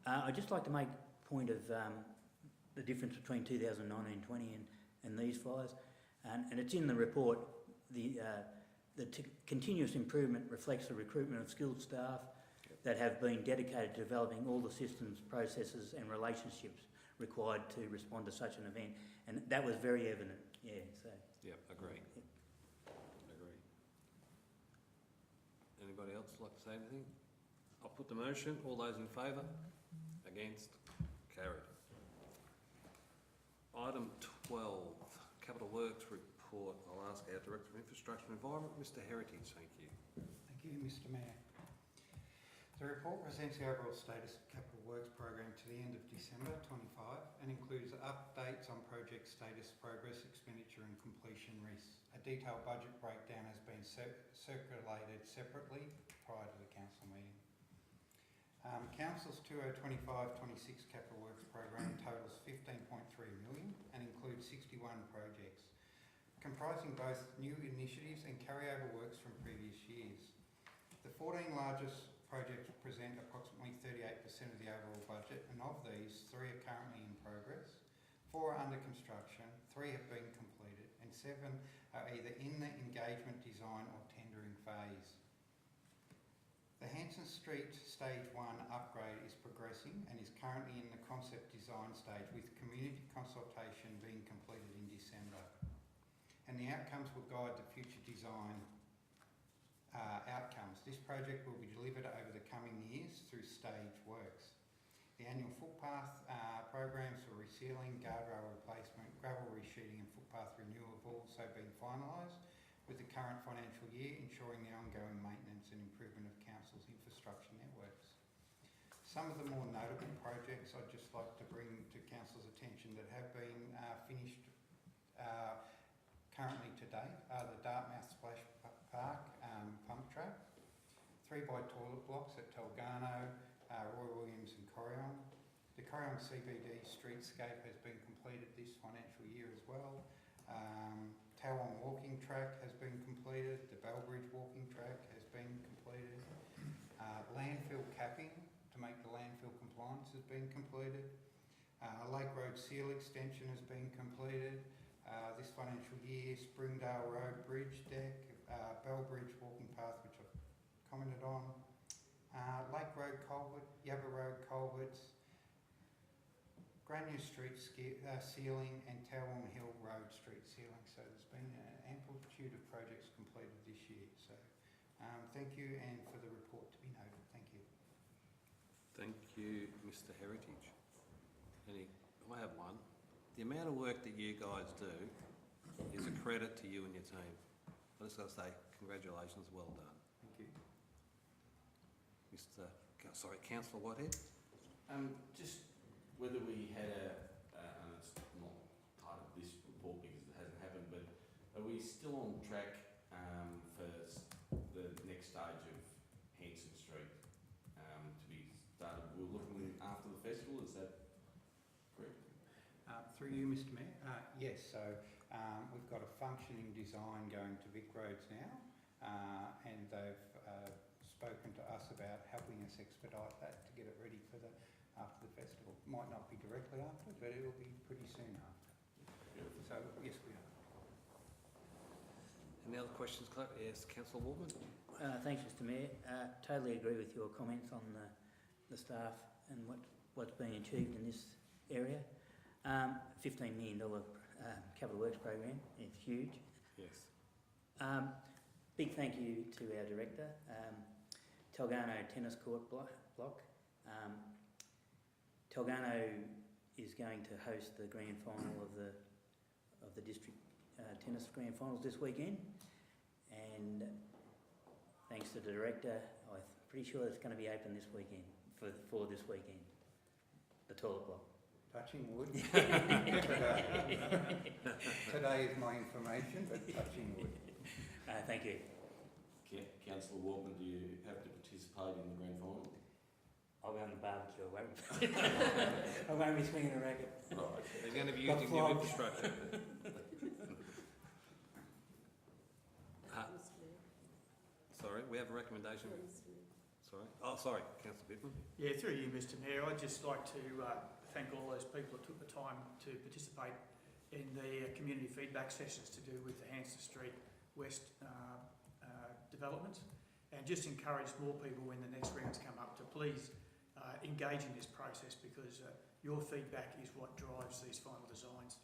I'd just like to make point of the difference between 2019-20 and these fires, and it's in the report. The continuous improvement reflects the recruitment of skilled staff that have been dedicated to developing all the systems, processes and relationships required to respond to such an event, and that was very evident. Yeah, so. Yep, agree. Yep. Agree. Anybody else like to say anything? I'll put the motion. All those in favour? Against? Carried. Item 12, Capital Works report. I'll ask our Director of Infrastructure and Environment, Mr Heritage. Thank you. Thank you, Mr Mayor. The report presents the overall status of Capital Works program to the end of December 25 and includes updates on project status, progress, expenditure and completion risks. A detailed budget breakdown has been circulated separately prior to the council meeting. Council's 2025-26 Capital Works program totals 15.3 million and includes 61 projects, comprising both new initiatives and carryover works from previous years. The 14 largest projects present approximately 38% of the overall budget, and of these, 3 are currently in progress, 4 are under construction, 3 have been completed, and 7 are either in the engagement, design or tendering phase. The Hanson Street Stage 1 upgrade is progressing and is currently in the concept design stage, with community consultation being completed in December. And the outcomes will guide the future design outcomes. This project will be delivered over the coming years through stage works. The annual footpath programs for resealing, guardrail replacement, gravel resheeting and footpath renewal have also been finalised, with the current financial year ensuring the ongoing maintenance and improvement of Council's infrastructure networks. Some of the more notable projects I'd just like to bring to Council's attention that have been finished currently to date are the Dartmouth Splash Park pump track, 3x toilet blocks at Talgarno, Roy Williams and Corrion. The Corrion CBD streetscape has been completed this financial year as well. Towong walking track has been completed. The Bellbridge walking track has been completed. Landfill capping to make the landfill compliance has been completed. Lake Road seal extension has been completed this financial year. Springdale Road bridge deck, Bellbridge walking path, which I've commented on. Lake Road culvert, Yabba Road culverts, Granier Street sealing and Towong Hill Road street sealing. So there's been an amplitude of projects completed this year. So thank you, and for the report to be noted. Thank you. Thank you, Mr Heritage. I have one. The amount of work that you guys do is a credit to you and your team. I just got to say, congratulations, well done. Thank you. Councillor Whitehead? Just whether we had and it's not part of this report because it hasn't happened, but are we still on track for the next stage of Hanson Street to be started? We're looking after the festival, is that correct? Through you, Mr Mayor. Yes, so we've got a functioning design going to Vic Roads now, and they've spoken to us about helping us expedite that to get it ready for after the festival. Might not be directly after, but it will be pretty soon after. Beautiful. So yes, we are. Any other questions, Clark? Yes, Councillor Warman? Thanks, Mr Mayor. Totally agree with your comments on the staff and what's being achieved in this area. $15 million Capital Works program, it's huge. Yes. Big thank you to our director. Talgarno tennis court block. Talgarno is going to host the grand final of the district tennis grand finals this weekend, and thanks to the director, I'm pretty sure it's going to be open this weekend for this weekend. The toilet block. Touching wood. Today is my information, but touching wood. Thank you. Councillor Warman, do you have to participate in the grand final? I'll go on the barbecue, I won't be swinging a racket. Right. They're going to be using new infrastructure. Sorry, we have a recommendation. Sorry. Oh, sorry, Councillor Bittman. Yeah, through you, Mr Mayor, I'd just like to thank all those people that took the time to participate in the community feedback sessions to do with the Hanson Street West development, and just encourage more people when the next rounds come up to please engage in this process, because your feedback is what drives these final designs.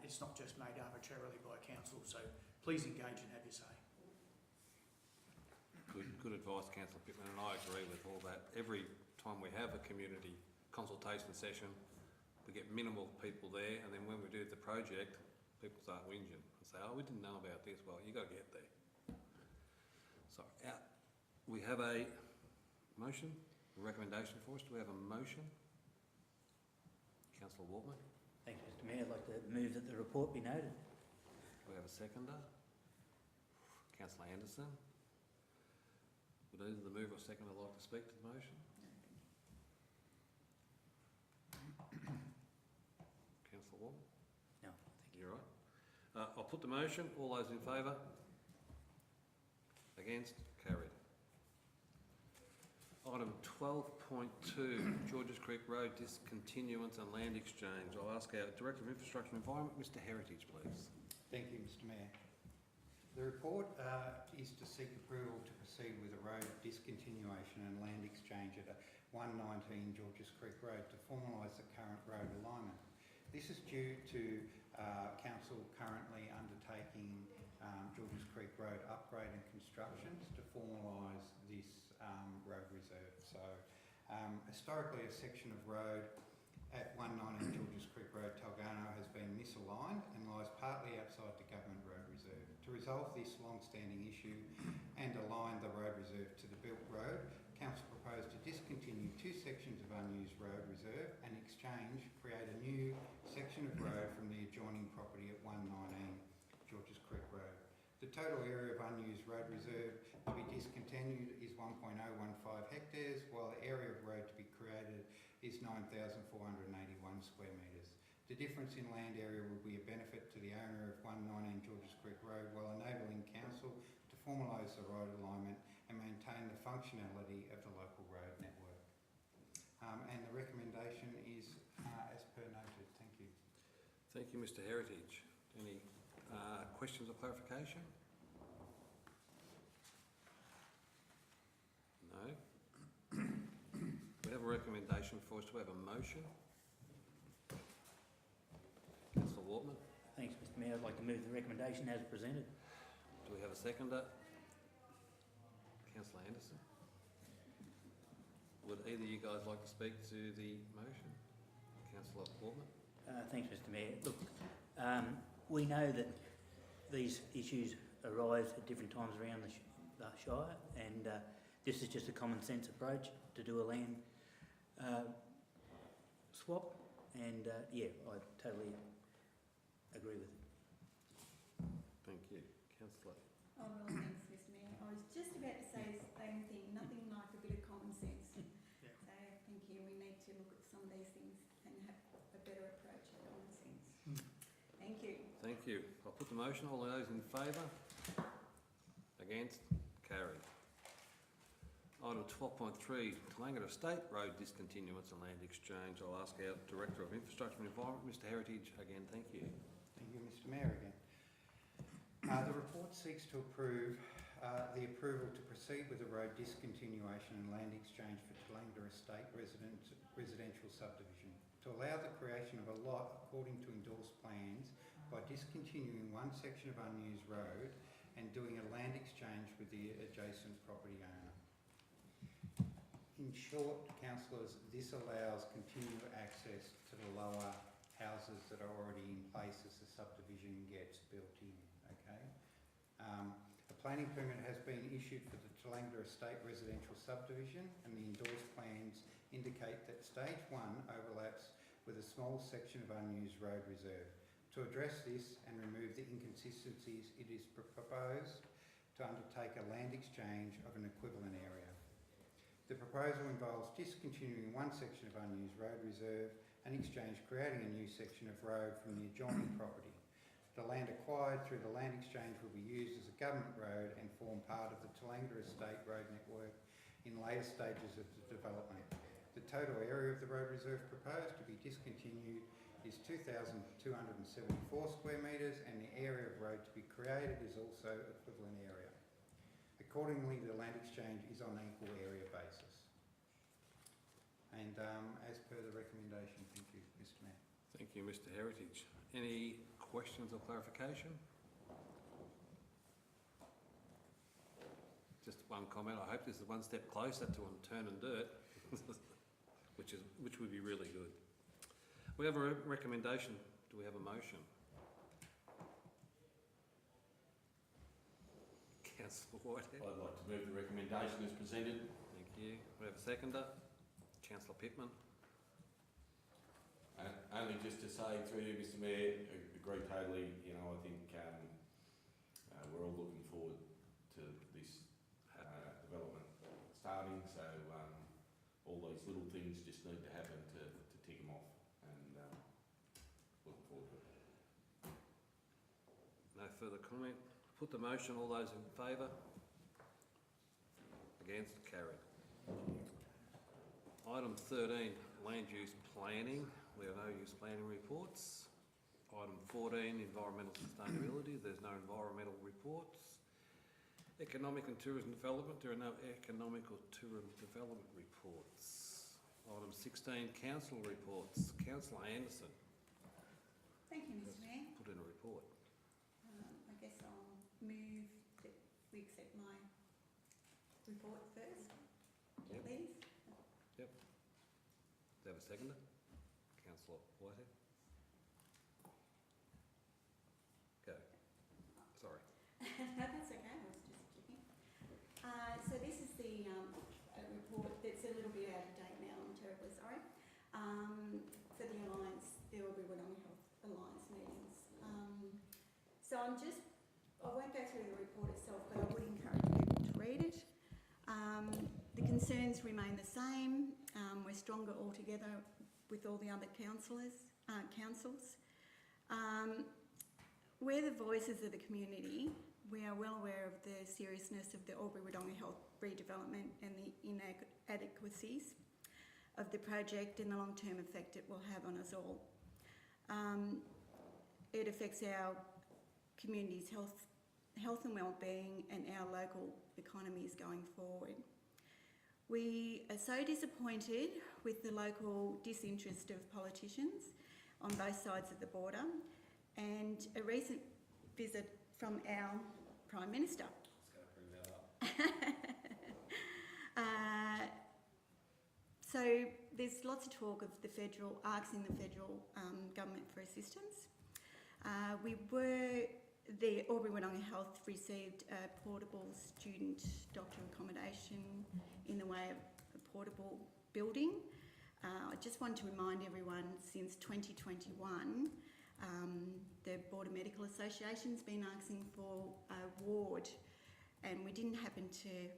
It's not just made arbitrarily by council, so please engage and have your say. Good advice, Councillor Pittman, and I agree with all that. Every time we have a community consultation session, we get minimal people there, and then when we do the project, people start whinging and say, oh, we didn't know about this. Well, you got to get there. So, we have a motion, a recommendation for us. Do we have a motion? Councillor Waltman. Thanks, Mr Mayor. I'd like to move that the report be noted. Do we have a seconder? Councillor Anderson. Would either the mover or seconder like to speak to the motion? Councillor Waltman? No, thank you. You're right. I'll put the motion. All those in favour? Against? Carried. Item 12.2, Georges Creek Road discontinuance and land exchange. I'll ask our Director of Infrastructure and Environment, Mr Heritage, please. Thank you, Mr Mayor. The report is to seek approval to proceed with a road discontinuation and land exchange at 119 Georges Creek Road to formalise the current road alignment. This is due to Council currently undertaking Georges Creek Road upgrade and constructions to formalise this road reserve. So historically a section of road at 119 Georges Creek Road, Talgano, has been misaligned and lies partly outside the government road reserve. To resolve this long-standing issue and align the road reserve to the built road, Council proposed to discontinue 2 sections of unused road reserve and exchange, create a new section of road from the adjoining property at 119 Georges Creek Road. The total area of unused road reserve to be discontinued is 1.015 hectares, while the area of road to be created is 9,481 square metres. The difference in land area will be a benefit to the owner of 119 Georges Creek Road while enabling Council to formalise the road alignment and maintain the functionality of the local road network. And the recommendation is as per noted. Thank you. Thank you, Mr Heritage. Any questions or clarification? No? We have a recommendation for us. Do we have a motion? Councillor Waltman. Thanks, Mr Mayor. I'd like to move the recommendation as presented. Do we have a seconder? Councillor Anderson. Would either of you guys like to speak to the motion? Councillor Waltman. Thanks, Mr Mayor. Look, we know that these issues arise at different times around the Shire, and this is just a common sense approach to do a land swap, and yeah, I totally agree with it. Thank you. Councillor. Oh, well, thanks, Mr Mayor. I was just about to say the same thing, nothing like a bit of common sense. Yeah. So thank you. We need to look at some of these things and have a better approach to common sense. Thank you. Thank you. I'll put the motion. All those in favour? Against? Carried. Item 12.3, Tallangatta Estate Road discontinuance and land exchange. I'll ask our Director of Infrastructure and Environment, Mr Heritage, again. Thank you. Thank you, Mr Mayor, again. The report seeks to approve the approval to proceed with a road discontinuation and land exchange for Tallangatta Estate residential subdivision to allow the creation of a lot according to endorsed plans by discontinuing 1 section of unused road and doing a land exchange with the adjacent property owner. In short, councillors, this allows continued access to the lower houses that are already in place as the subdivision gets built in, okay? A planning permit has been issued for the Tallangatta Estate residential subdivision, and the endorsed plans indicate that stage 1 overlaps with a small section of unused road reserve. To address this and remove the inconsistencies, it is proposed to undertake a land exchange of an equivalent area. The proposal involves discontinuing 1 section of unused road reserve and exchange creating a new section of road from the adjoining property. The land acquired through the land exchange will be used as a government road and form part of the Tallangatta Estate road network in later stages of the development. The total area of the road reserve proposed to be discontinued is 2,274 square metres, and the area of road to be created is also equivalent area. Accordingly, the land exchange is on an equal area basis. And as per the recommendation, thank you, Mr Mayor. Thank you, Mr Heritage. Any questions or clarification? Just one comment. I hope this is one step closer to turn and dirt, which would be really good. We have a recommendation. Do we have a motion? Councillor Whitehead. I'd like to move the recommendation as presented. Thank you. We have a seconder. Councillor Pittman. Only just to say through you, Mr Mayor, agree totally. You know, I think we're all looking forward to this development starting. So all those little things just need to happen to tick them off, and looking forward to it. No further comment. Put the motion. All those in favour? Against? Carried. Item 13, land use planning. We have no use planning reports. Item 14, environmental sustainability. There's no environmental reports. Economic and tourism development. There are no economic or tourism development reports. Item 16, council reports. Councillor Anderson. Thank you, Mr Mayor. Put in a report. I guess I'll move that we accept my report first, Yep. please. Do you have a seconder? Councillor Whitehead. Go. Sorry. No, that's okay, I was just checking. So this is the a report that's a little bit out of date now, I'm terribly sorry, for the Alliance, the Albury-Wodonga Health Alliance meetings. So I won't go through the report itself, but I would encourage people to read it. The concerns remain the same. We're stronger altogether with all the other councils. We're the voices of the community. We are well aware of the seriousness of the Albury-Wodonga Health redevelopment and the inadequacies of the project and the long-term effect it will have on us all. It affects our community's health and well-being and our local economies going forward. We are so disappointed with the local disinterest of politicians on both sides of the border, and a recent visit from our Prime Minister. Just going to bring that up. So there's lots of talk of asking the federal government for assistance. The Albury-Wodonga Health received a portable student doctor accommodation in the way of a portable building. I just want to remind everyone, since 2021, the Border Medical Association's been asking for a ward, and we didn't happen to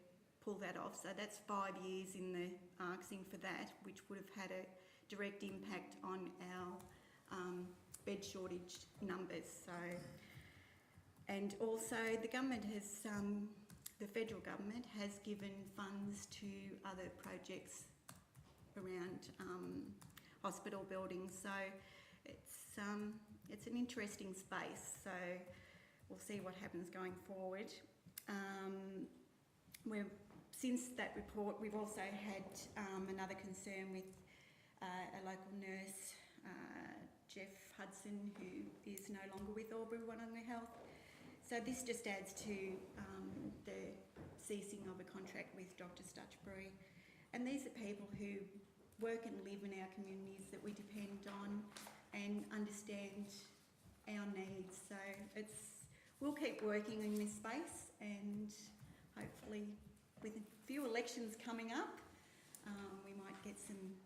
pull that off. So that's 5 years in the asking for that, which would have had a direct impact on our bed shortage numbers. So, and also the government has, the federal government has given funds to other projects around hospital buildings. So it's an interesting space. So we'll see what happens going forward. Since that report, we've also had another concern with a local nurse, Jeff Hudson, who is no longer with Albury-Wodonga Health. So this just adds to the ceasing of a contract with Dr. Stutchbury. And these are people who work and live in our communities that we depend on and understand our needs. So we'll keep working in this space, and hopefully with a few elections coming up, we might get some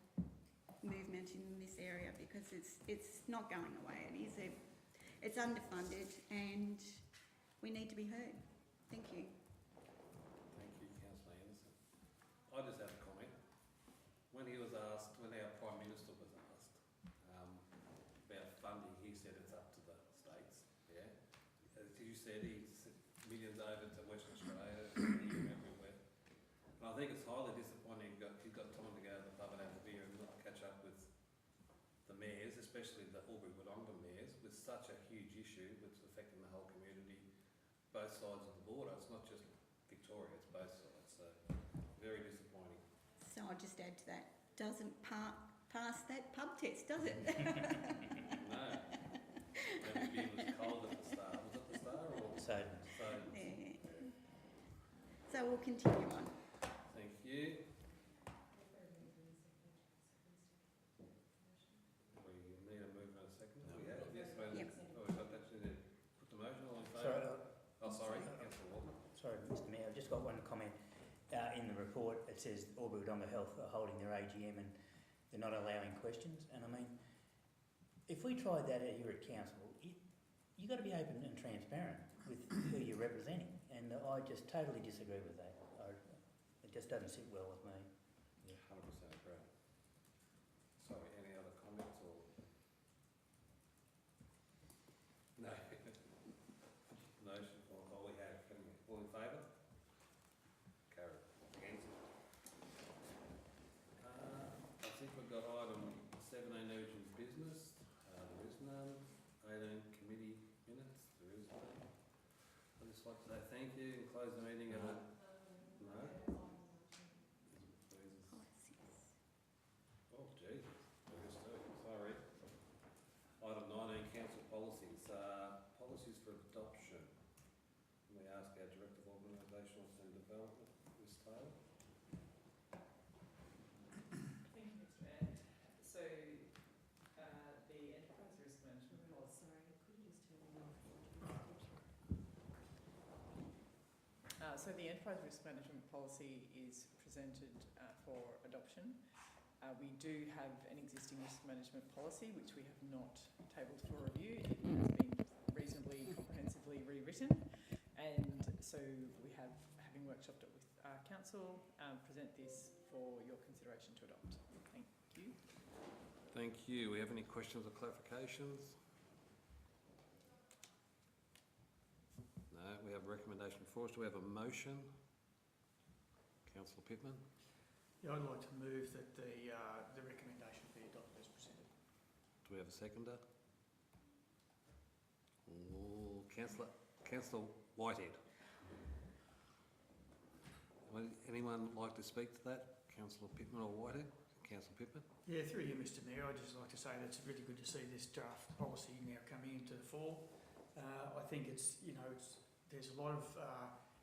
movement in this area, because it's not going away. It's underfunded, and we need to be heard. Thank you. Thank you, Councillor Anderson. I just have a comment. When our Prime Minister was asked about funding, he said it's up to the states. Yeah, as you said, he sent millions over to Western Australia, here and everywhere. And I think it's highly disappointing he's got time to go to the pub and have a beer and not catch up with the mayors, especially the Albury-Wodonga mayors, with such a huge issue that's affecting the whole community, both sides of the border. It's not just Victoria, it's both sides. So very disappointing. So I'll just add to that. Doesn't pass that pub test, does it? No. Maybe beer was cold at the start. Was it the start or? So, Yeah. So we'll continue on. Thank you. We need just got one comment. In the report, it says Albury Wodonga Health are holding their AGM and they're not allowing questions. And I mean, if we tried that here at council, you've got to be open and transparent with who you're representing. And I just totally disagree with that. It just doesn't sit well with me. 100% agree. Sorry, any other comments or? No. Motion for all we have. All in favour? Carried. Against? I think we've got item 17, urgent business. There is none. 18, committee minutes. There is none. I'd just like to say thank you and close the meeting at no. Oh, Jesus, there is too, sorry. Item 19, council policies. Policies for adoption. Can we ask our Director of Organisational and Development, Ms Taylor? Thank you, Mr Mayor. So, the enterprise risk management policy. Sorry, could you just turn it off? So the enterprise risk management policy is presented for adoption. We do have an existing risk management policy which we have not tabled for review. It has been reasonably comprehensively rewritten, and so we have, having workshopped it with council, present this for your consideration to adopt. Thank you. Thank you. We have any questions or clarifications? No, we have a recommendation for us. Do we have a motion? Councillor Pittman? Yeah, I'd like to move that the recommendation be adopted as presented. Do we have a seconder? Oh, Councillor Whitehead. Would anyone like to speak to that? Councillor Pittman or Whitehead? Councillor Pittman? Yeah, through you, Mr Mayor, I'd just like to say that it's really good to see this draft policy now coming into the fore. I think it's, there's a lot of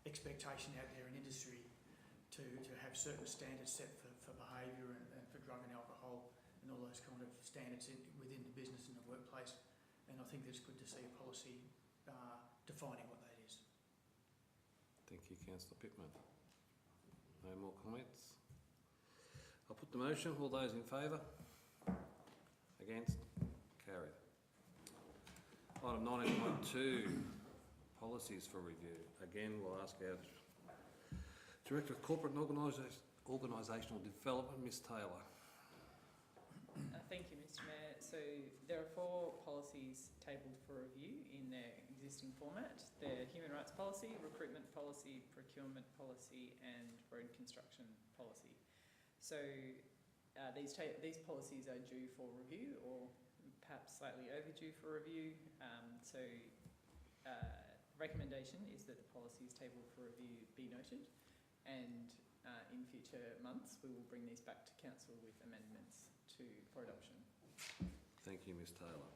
expectation out there in industry to have certain standards set for behaviour and for drug and alcohol and all those kind of standards within the business and the workplace. And I think it's good to see a policy defining what that is. Thank you, Councillor Pittman. No more comments? I'll put the motion. All those in favour? Against? Carried. Item 19.2, policies for review. Again, we'll ask our Director of Corporate and Organisational Development, Ms Taylor. Thank you, Mr Mayor. So there are 4 policies tabled for review in their existing format. They're human rights policy, recruitment policy, procurement policy and road construction policy. So these policies are due for review or perhaps slightly overdue for review. Recommendation is that the policies tabled for review be noted, and in future months we will bring these back to council with amendments for adoption. Thank you, Ms Taylor.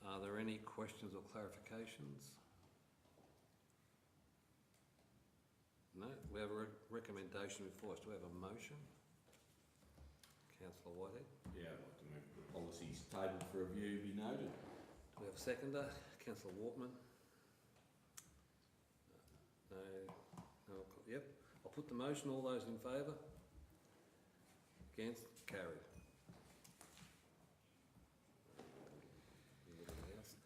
Are there any questions or clarifications? No? We have a recommendation before us. Do we have a motion? Councillor Whitehead? Yeah, I'd like to move the policies tabled for review be noted. Do we have a seconder? Councillor Wortman? No. Yep. I'll put the motion. All those in favour? Against? Carried. Anything else?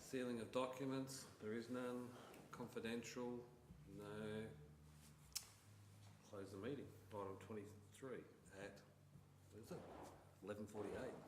Sealing of documents. There is none. Confidential? No. Close the meeting. Item 23 at, what is it? 11:48.